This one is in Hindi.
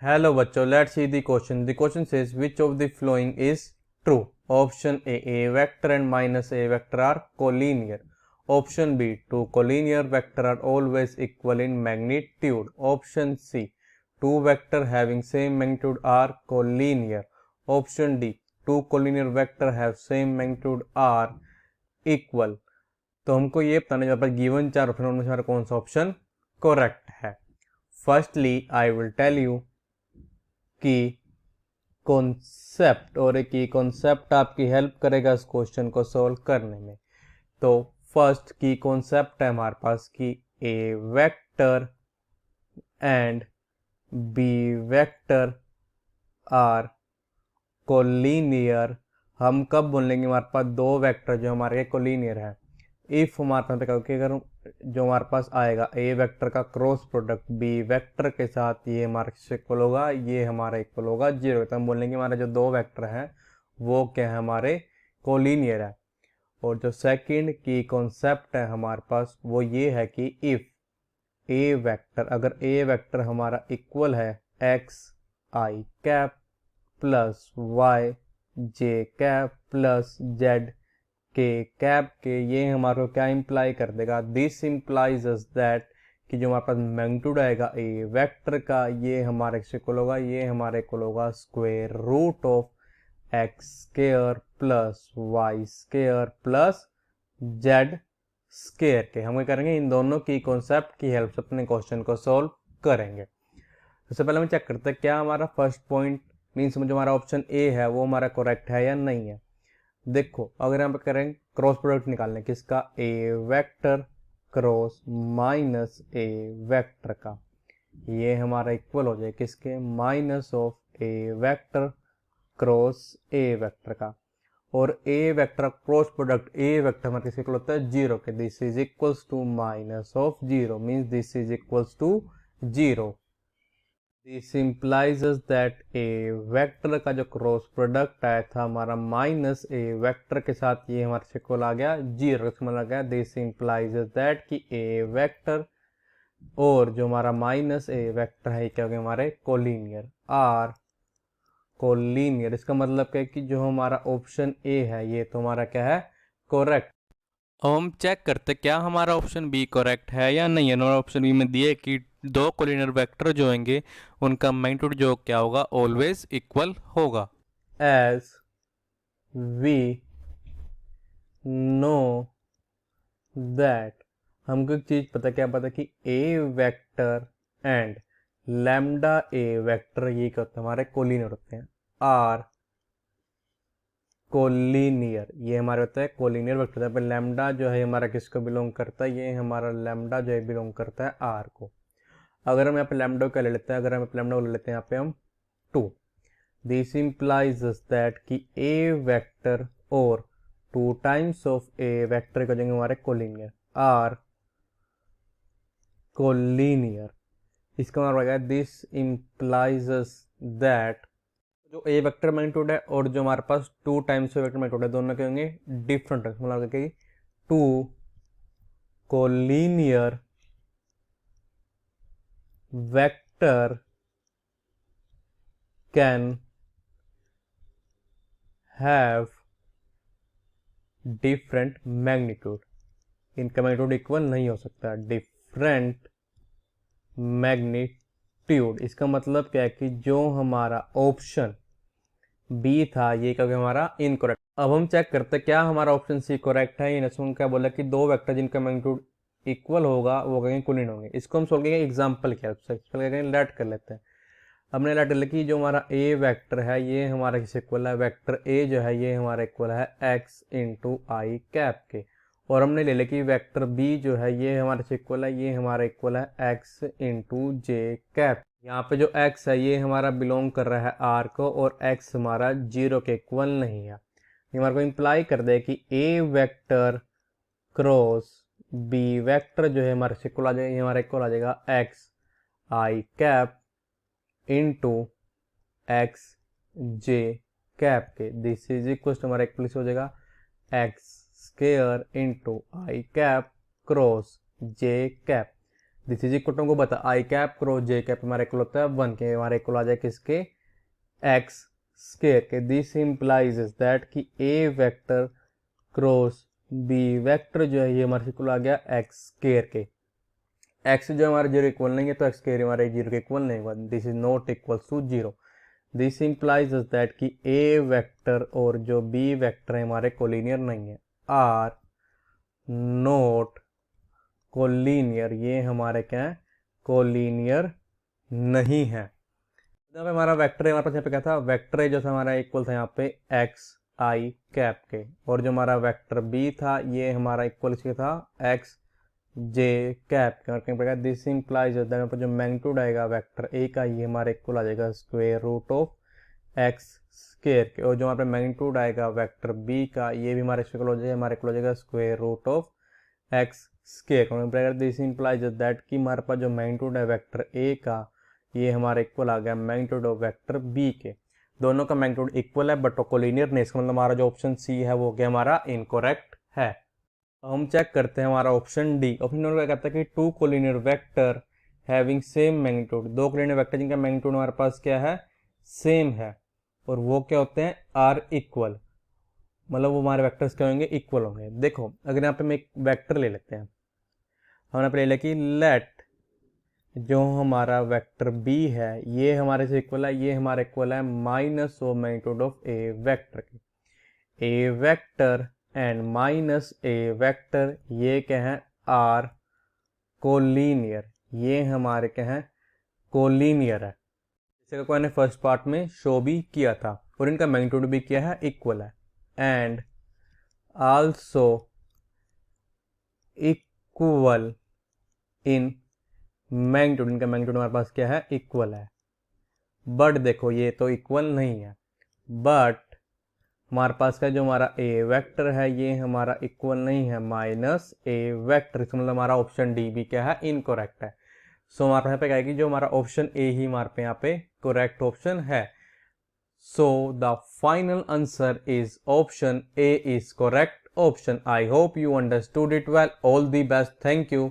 Hello बच्चों, let's see the question. The question says which of the following is true? Option A vector and minus A vector are collinear. Option B, two collinear vector are always equal in magnitude. Option C, two vector having same magnitude are collinear. Option D, two collinear vector have same magnitude are equal. तो हमको ये बताना है गिवन चार ऑप्शन में हमारा कौन सा ऑप्शन करेक्ट है. Firstly I will tell you की कॉन्सेप्ट और एक की कॉन्सेप्ट आपकी हेल्प करेगा इस क्वेश्चन को सॉल्व करने में. तो फर्स्ट की कॉन्सेप्ट है हमारे पास कि A vector and B vector are collinear. हम कब बोलेंगे हमारे पास दो वेक्टर जो हमारे कोलिनियर है. इफ हमारे पास अगर जो हमारे पास आएगा ए वेक्टर का क्रॉस प्रोडक्ट बी वेक्टर के साथ ये हमारे इक्वल होगा, ये हमारा इक्वल होगा जीरो. तो हम बोलेंगे हमारे जो दो वेक्टर हैं वो क्या है, हमारे कोलिनियर है. और जो सेकंड की कॉन्सेप्ट है हमारे पास वो ये है कि इफ ए वेक्टर, अगर ए वेक्टर हमारा इक्वल है x I cap plus Y J cap plus Z के कैप के, ये हमारे को क्या इंप्लाई कर देगा. दिस इंप्लाइज अस दैट कि जो हमारे पास मैग्नीट्यूड आएगा ए वेक्टर का ये हमारे एक्स इक्वल होगा, ये हमारे इक्वल होगा square root of X square plus Y square plus Z square के. हम क्या करेंगे, इन दोनों की कॉन्सेप्ट की हेल्प से अपने क्वेश्चन को सॉल्व करेंगे. सबसे पहले हम चेक करते हैं क्या हमारा फर्स्ट पॉइंट मीन्स जो हमारा ऑप्शन ए है वो हमारा करेक्ट है या नहीं है. देखो अगर हम करें क्रॉस प्रोडक्ट निकालने किसका, A vector cross minus A vector का, ये हमारा इक्वल हो जाए किसके, minus of A vector cross A vector का. और A vector cross product A vector हमारे किसके इक्वल होता है, जीरो के. This is equals to minus of zero means this is equals to zero. This implies that A vector का जो क्रॉस प्रोडक्ट आया था हमारा माइनस ए वेक्टर के साथ ये हमारे से इक्वल आ गया जीरो. आ गया दिस इंप्लाइज दैट कि ए वेक्टर और जो हमारा माइनस ए वेक्टर है क्या हो गया, हमारे कोलिनियर आर कोलिनियर. इसका मतलब क्या है कि जो हमारा ऑप्शन ए है ये तो हमारा क्या है, करेक्ट. अब हम चेक करते क्या हमारा ऑप्शन बी करेक्ट है या नहीं है. ऑप्शन बी में दिए कि दो कोलिनियर वेक्टर जो होंगे उनका मैग्नीट्यूड जो क्या होगा, ऑलवेज इक्वल होगा. एज वी नो दैट, हमको एक चीज पता, क्या पता कि A vector and lambda A vector ये क्या होता है, हमारे कोलिनियर होते हैं. आर कोलिनियर, ये हमारे होता है कोलिनियर वेक्टर है. पर लैम्डा जो है हमारा किसको बिलोंग करता है, ये हमारा लैम्डा जो है बिलोंग करता है आर को. अगर हम यहाँ पे लैम्डा का ले लेते हैं, अगर हम लैम्डा को ले लेते हैं यहाँ पे हम 2. दिस इंप्लाइज दैट कि ए वेक्टर और 2 टाइम्स ऑफ ए वेक्टर को जाएंगे हमारे कोलिनियर आर कोलिनियर. इसका मतलब है दिस इंप्लाइज दैट जो ए वेक्टर मैग्नीट्यूड है और जो हमारे पास 2 टाइम्स ऑफ वेक्टर मैग्नीट्यूड है दोनों के होंगे डिफरेंट. मतलब कि 2 collinear vector can have different magnitude. इनका मैग्नीट्यूड इक्वल नहीं हो सकता, डिफरेंट मैग्नीट्यूड. इसका मतलब क्या है कि जो हमारा ऑप्शन बी था ये क्या हमारा इनकरेक्ट. अब हम चेक करते हैं क्या हमारा ऑप्शन सी करेक्ट है. इसमें क्या बोला कि दो वेक्टर जिनका मैग्नीट्यूड इक्वल होगा वो कहेंगे कोलिनियर होंगे. इसको हम सोल्व करेंगे एग्जांपल की हेल्प से. लेट कर लेते हैं. हमने लेट कर लिया कि जो हमारा ए वेक्टर है ये हमारा किस इक्वल है, वेक्टर ए जो है ये हमारा इक्वल है एक्स इंटू आई कैप के. और हमने ले लिया कि वेक्टर बी जो है ये हमारे से इक्वल है, ये हमारा इक्वल है एक्स इंटू जे कैप. यहाँ पे जो एक्स है ये हमारा बिलोंग कर रहा है आर को और एक्स हमारा जीरो के इक्वल नहीं है. ये हमारे को इंप्लाई कर दे कि A vector cross B vector जो है हमारे से इक्वल आ जाएगा, ये हमारा इक्वल आ जाएगा X I cap into X J cap के. दिस इज इक्वल टू हमारा इक्वल हो जाएगा X square into I cap cross J cap. This is equal to हमको बता I cap cross J cap हमारा इक्वल होता है 1 के, हमारा इक्वल आ जाए किसके, एक्स स्केयर के। दिस इम्प्लाइज दैट कि A vector cross B vector जो है ये हमारे इक्वल आ गया एक्स स्केयर के। एक्स जो हमारा जीरो इक्वल नहीं है तो एक्स स्केयर हमारे जीरो के इक्वल नहीं होगा, this is not equal to zero. This implies that कि ए वेक्टर और जो बी वेक्टर है हमारे कोलिनियर नहीं है, आर नॉट कोलिनियर, ये हमारे क्या है, कोलिनियर नहीं है। जब हमारा वेक्टर है, हमारे पास यहाँ पे क्या था, वेक्टर है जो था हमारा इक्वल था यहाँ पे एक्स आई कैप के, और जो हमारा वेक्टर बी था ये हमारा इक्वल इसके था एक्स जे कैप के। दिस इंप्लाइज जो मैग्नीट्यूड आएगा वेक्टर ए का ये हमारा इक्वल आ जाएगा square root of X square के, और जो हमारे मैग्नीट्यूड आएगा वेक्टर बी का ये भी हमारे इक्वल हो जाएगा, हमारे इक्वल हो जाएगा square root of X square. This implies that कि हमारे पास जो मैग्नीट्यूड है वेक्टर ए का ये हमारा इक्वल आ गया मैग्नीट्यूड ऑफ वेक्टर बी के। दोनों का मैग्नीट्यूड इक्वल है बट कोलिनियर नहीं, इसका मतलब हमारा जो ऑप्शन सी है वो क्या हमारा इनकरेक्ट है। हम चेक करते हैं हमारा ऑप्शन डी। ऑप्शन डी क्या कहता है कि two collinear vector having same magnitude, दो कोलिनियर वेक्टर जिनका मैग्नीट्यूड हमारे पास क्या है, सेम है, और वो क्या होते हैं, आर इक्वल, मतलब वो हमारे वेक्टर्स क्या होंगे, इक्वल होंगे। देखो अगर यहाँ पे हम एक वेक्टर ले लेते हैं, हमने यहाँ पे ले लिया कि लेट जो हमारा वेक्टर बी है ये हमारे से इक्वल है, ये हमारा इक्वल है minus of magnitude of A vector के। A vector and minus A vector ये क्या है, आर कोलिनियर, ये हमारे क्या है, कोलिनियर है, जैसे कोई ने फर्स्ट पार्ट में शो भी किया था, और इनका मैग्नीट्यूड भी क्या है, इक्वल है, and also equal in magnitude, इनका मैग्नीट्यूड हमारे पास क्या है, इक्वल है। बट देखो ये तो इक्वल नहीं है, बट हमारे पास का जो हमारा ए वेक्टर है ये हमारा इक्वल नहीं है माइनस ए वेक्टर, इसका मतलब हमारा ऑप्शन डी भी क्या है, इनकरेक्ट है। सो हमारे पास यहाँ पे क्या है कि जो हमारा ऑप्शन ए ही हमारे पे यहाँ पे करेक्ट ऑप्शन है। So the final answer is option A is correct option. I hope you understood it well. All the best, thank you.